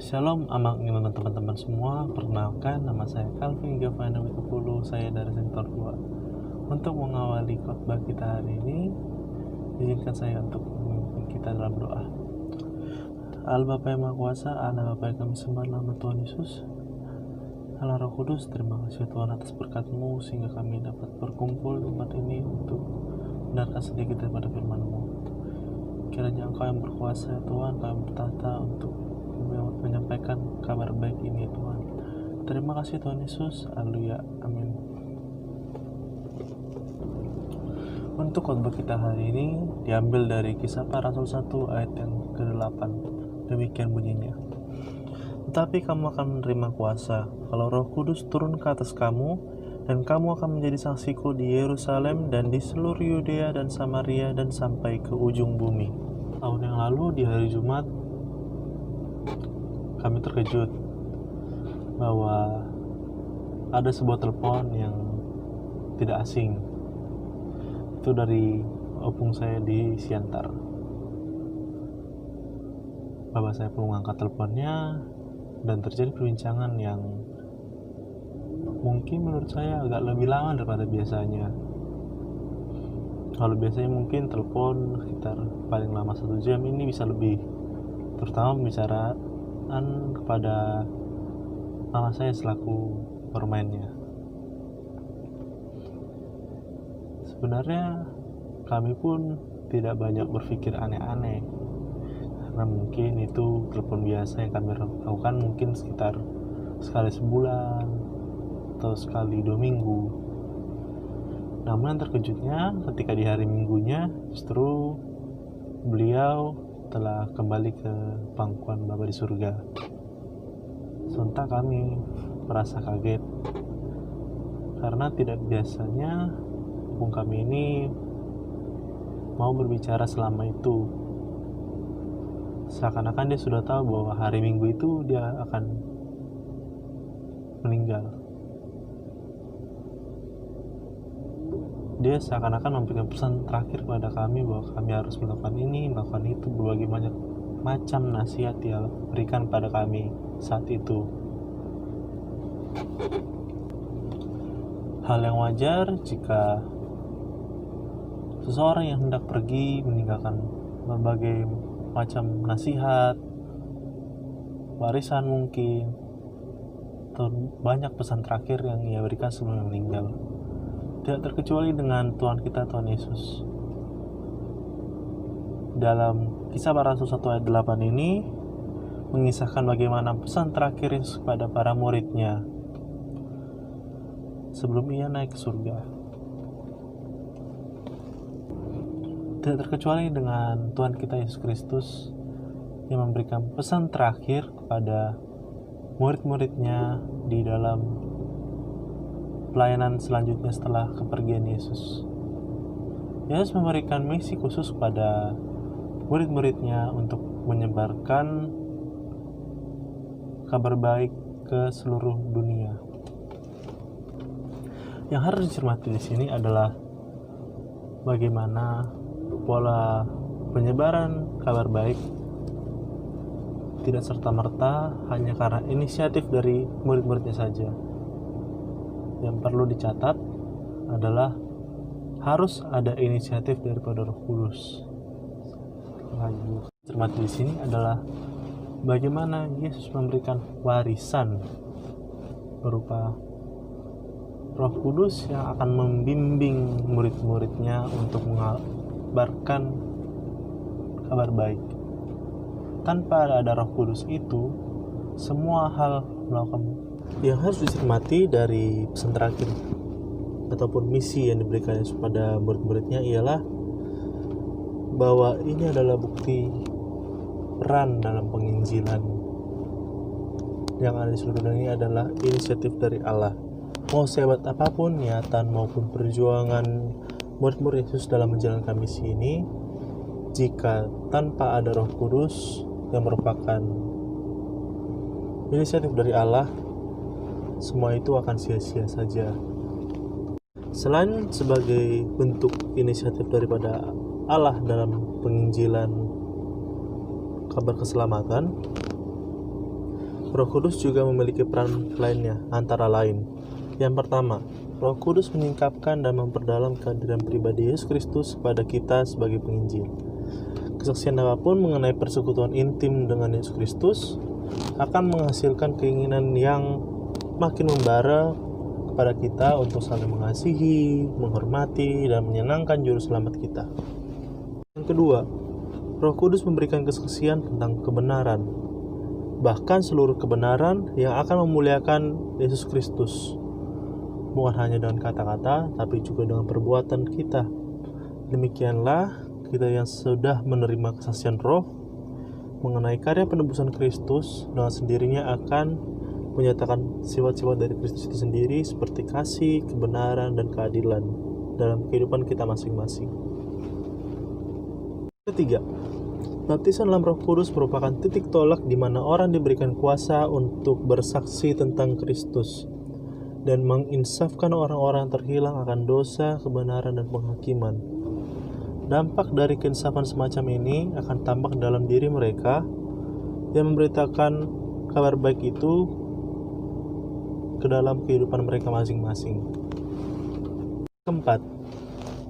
Shalom amak teman-teman semua. Perkenalkan, nama saya Calvin Giovanni Wikopulu. Saya dari sektor 2. Untuk mengawali khotbah kita hari ini, izinkan saya untuk memimpin kita dalam doa. Allah Bapa yang Maha Kuasa, Allah Bapa yang kami sembah, nama Tuhan Yesus, Allah Roh Kudus, terima kasih Tuhan atas berkat-Mu sehingga kami dapat berkumpul di tempat ini untuk mendengarkan sedikit daripada firman-Mu. Kiranya Engkau yang berkuasa ya Tuhan, Engkau yang bertata untuk menyampaikan kabar baik ini ya Tuhan. Terima kasih Tuhan Yesus. Haleluya. Amin. Untuk khotbah kita hari ini diambil dari Kisah Para Rasul 1 ayat yang ke-8. Demikian bunyinya. Tetapi kamu akan menerima kuasa kalau Roh Kudus turun ke atas kamu, dan kamu akan menjadi saksiku di Yerusalem dan di seluruh Yudea dan Samaria dan sampai ke ujung bumi. Tahun yang lalu di hari Jumat kami terkejut bahwa ada sebuah telepon yang tidak asing. Itu dari opung saya di Siantar. Bapak saya pun mengangkat teleponnya dan terjadi perbincangan yang mungkin menurut saya agak lebih lama daripada biasanya. Kalau biasanya mungkin telepon sekitar paling lama 1 jam, ini bisa lebih, terutama pembicaraan kepada mama saya selaku permainnya. Sebenarnya kami pun tidak banyak berpikir aneh-aneh, karena mungkin itu telepon biasa yang kami lakukan mungkin sekitar sekali sebulan atau sekali 2 minggu. Namun yang terkejutnya ketika di hari minggunya justru beliau telah kembali ke pangkuan Bapa di surga. Sontak kami merasa kaget karena tidak biasanya opung kami ini mau berbicara selama itu. Seakan-akan dia sudah tahu bahwa hari Minggu itu dia akan meninggal. Dia seakan-akan memberikan pesan terakhir kepada kami bahwa kami harus melakukan ini, melakukan itu, berbagai macam nasihat dia berikan pada kami saat itu. Hal yang wajar jika seseorang yang hendak pergi meninggalkan berbagai macam nasihat, warisan mungkin, atau banyak pesan terakhir yang ia berikan sebelum meninggal. Tidak terkecuali dengan Tuhan kita, Tuhan Yesus. Dalam Kisah Para Rasul 1 ayat 8 ini mengisahkan bagaimana pesan terakhir Yesus kepada para muridnya sebelum ia naik ke surga. Tidak terkecuali dengan Tuhan kita Yesus Kristus yang memberikan pesan terakhir kepada murid-muridnya di dalam pelayanan selanjutnya setelah kepergian Yesus. Yesus memberikan misi khusus kepada murid-muridnya untuk menyebarkan kabar baik ke seluruh dunia. Yang harus dicermati di sini adalah bagaimana pola penyebaran kabar baik tidak serta-merta hanya karena inisiatif dari murid-muridnya saja. Yang perlu dicatat adalah harus ada inisiatif daripada Roh Kudus. Lagi cermati di sini adalah bagaimana Yesus memberikan warisan berupa Roh Kudus yang akan membimbing murid-muridnya untuk mengabarkan kabar baik. Tanpa ada Roh Kudus itu, semua hal melakukan yang harus dicermati dari pesan terakhir ataupun misi yang diberikan Yesus kepada murid-muridnya ialah bahwa ini adalah bukti peran dalam penginjilan yang ada di seluruh dunia adalah inisiatif dari Allah. Mau sehebat apapun niatan maupun perjuangan murid-murid Yesus dalam menjalankan misi ini, jika tanpa ada Roh Kudus yang merupakan inisiatif dari Allah, semua itu akan sia-sia saja. Selain sebagai bentuk inisiatif daripada Allah dalam penginjilan kabar keselamatan, Roh Kudus juga memiliki peran lainnya, antara lain. Yang pertama, Roh Kudus menyingkapkan dan memperdalam kehadiran pribadi Yesus Kristus kepada kita sebagai penginjil. Kesaksian apapun mengenai persekutuan intim dengan Yesus Kristus akan menghasilkan keinginan yang makin membara kepada kita untuk saling mengasihi, menghormati, dan menyenangkan juru selamat kita. Yang kedua, Roh Kudus memberikan kesaksian tentang kebenaran, bahkan seluruh kebenaran yang akan memuliakan Yesus Kristus, bukan hanya dengan kata-kata, tapi juga dengan perbuatan kita. Demikianlah kita yang sudah menerima kesaksian Roh mengenai karya penebusan Kristus, dengan sendirinya akan menyatakan sifat-sifat dari Kristus itu sendiri, seperti kasih, kebenaran, dan keadilan dalam kehidupan kita masing-masing. Ketiga, baptisan dalam Roh Kudus merupakan titik tolak di mana orang diberikan kuasa untuk bersaksi tentang Kristus dan menginsafkan orang-orang terhilang akan dosa, kebenaran, dan penghakiman. Dampak dari keinsapan semacam ini akan tampak dalam diri mereka yang memberitakan kabar baik itu ke dalam kehidupan mereka masing-masing. Keempat,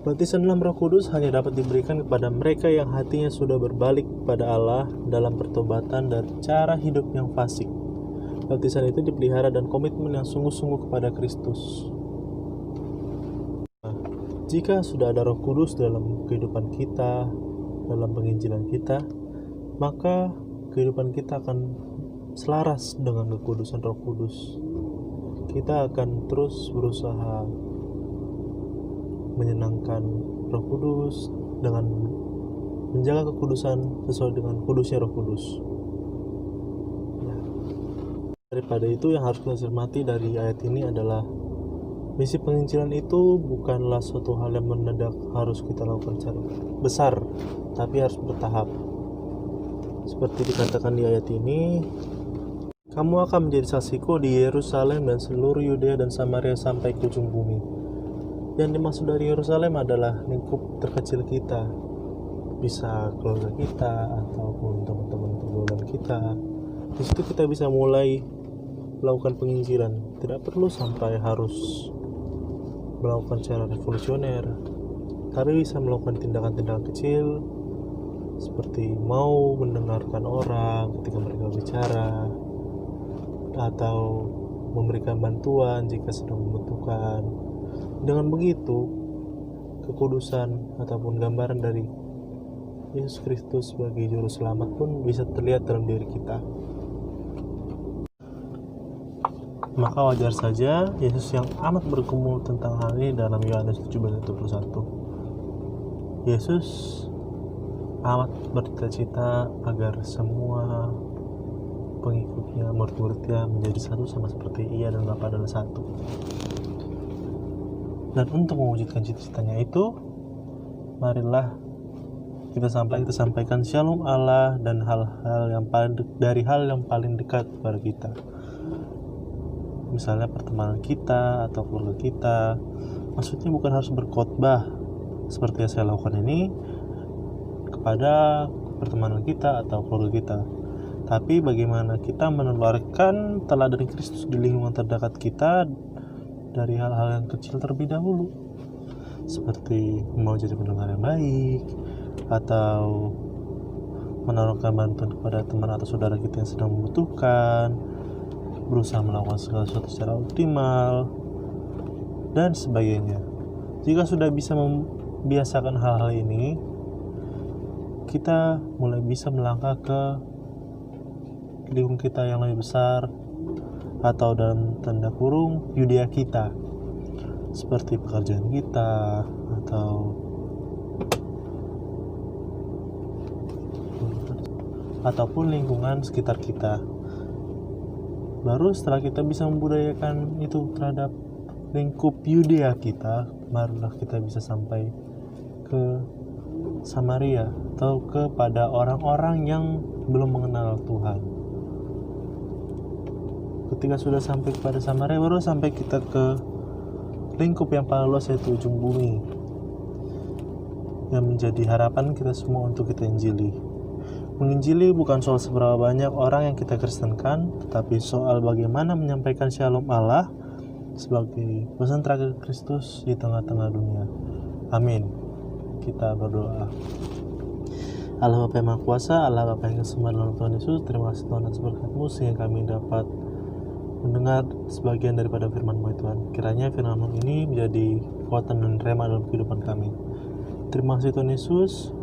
baptisan dalam Roh Kudus hanya dapat diberikan kepada mereka yang hatinya sudah berbalik pada Allah dalam pertobatan dari cara hidup yang fasik. Baptisan itu dipelihara dan komitmen yang sungguh-sungguh kepada Kristus. Nah, jika sudah ada Roh Kudus dalam kehidupan kita, dalam penginjilan kita, maka kehidupan kita akan selaras dengan kekudusan Roh Kudus. Kita akan terus berusaha menyenangkan Roh Kudus dengan menjaga kekudusan sesuai dengan kudusnya Roh Kudus. Daripada itu, yang harus kita cermati dari ayat ini adalah misi penginjilan itu bukanlah suatu hal yang mendadak harus kita lakukan secara besar, tapi harus bertahap. Seperti dikatakan di ayat ini, kamu akan menjadi saksiku di Yerusalem dan seluruh Yudea dan Samaria sampai ke ujung bumi. Yang dimaksud dari Yerusalem adalah lingkup terkecil kita, bisa keluarga kita ataupun teman-teman pergaulan kita. Di situ kita bisa mulai melakukan penginjilan. Tidak perlu sampai harus melakukan secara revolusioner, tapi bisa melakukan tindakan-tindakan kecil seperti mau mendengarkan orang ketika mereka bicara, atau memberikan bantuan jika sedang membutuhkan. Dengan begitu, kekudusan ataupun gambaran dari Yesus Kristus sebagai juru selamat pun bisa terlihat dalam diri kita. Maka wajar saja Yesus yang amat bergumul tentang hal ini dalam Yohanes 17:21. Yesus amat bercita-cita agar semua pengikutnya, murid-muridnya menjadi satu sama seperti Ia dan Bapa adalah satu. Dan untuk mewujudkan cita-citanya itu, marilah kita sampaikan shalom Allah dan hal-hal yang paling dekat kepada kita. Misalnya pertemanan kita atau keluarga kita. Maksudnya bukan harus berkhotbah seperti yang saya lakukan ini kepada pertemanan kita atau keluarga kita, tapi bagaimana kita menularkan teladan Kristus di lingkungan terdekat kita dari hal-hal yang kecil terlebih dahulu, seperti mau jadi pendengar yang baik, atau menaruhkan bantuan kepada teman atau saudara kita yang sedang membutuhkan, berusaha melakukan segala sesuatu secara optimal, dan sebagainya. Jika sudah bisa membiasakan hal-hal ini, kita mulai bisa melangkah ke lingkungan kita yang lebih besar, atau dalam tanda kurung Yudea kita, seperti pekerjaan kita ataupun lingkungan sekitar kita. Baru setelah kita bisa membudayakan itu terhadap lingkup Yudea kita, barulah kita bisa sampai ke Samaria atau kepada orang-orang yang belum mengenal Tuhan. Ketika sudah sampai kepada Samaria, baru sampai kita ke lingkup yang paling luas, yaitu ujung bumi, yang menjadi harapan kita semua untuk kita injili. Menginjili bukan soal seberapa banyak orang yang kita kristenkan, tetapi soal bagaimana menyampaikan shalom Allah sebagai pesan terakhir Kristus di tengah-tengah dunia. Amin. Kita berdoa. Allah Bapa yang Maha Kuasa, Allah Bapa yang kesembah dalam Tuhan Yesus, terima kasih Tuhan atas berkat-Mu sehingga kami dapat mendengar sebagian daripada firman-Mu Tuhan. Kiranya firman-Mu ini menjadi kekuatan dan rema dalam kehidupan kami. Terima kasih Tuhan Yesus.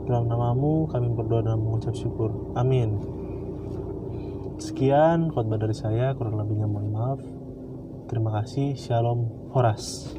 Dalam nama-Mu kami berdoa dan mengucap syukur. Amin. Sekian khotbah dari saya, kurang lebihnya mohon maaf. Terima kasih. Shalom Horas.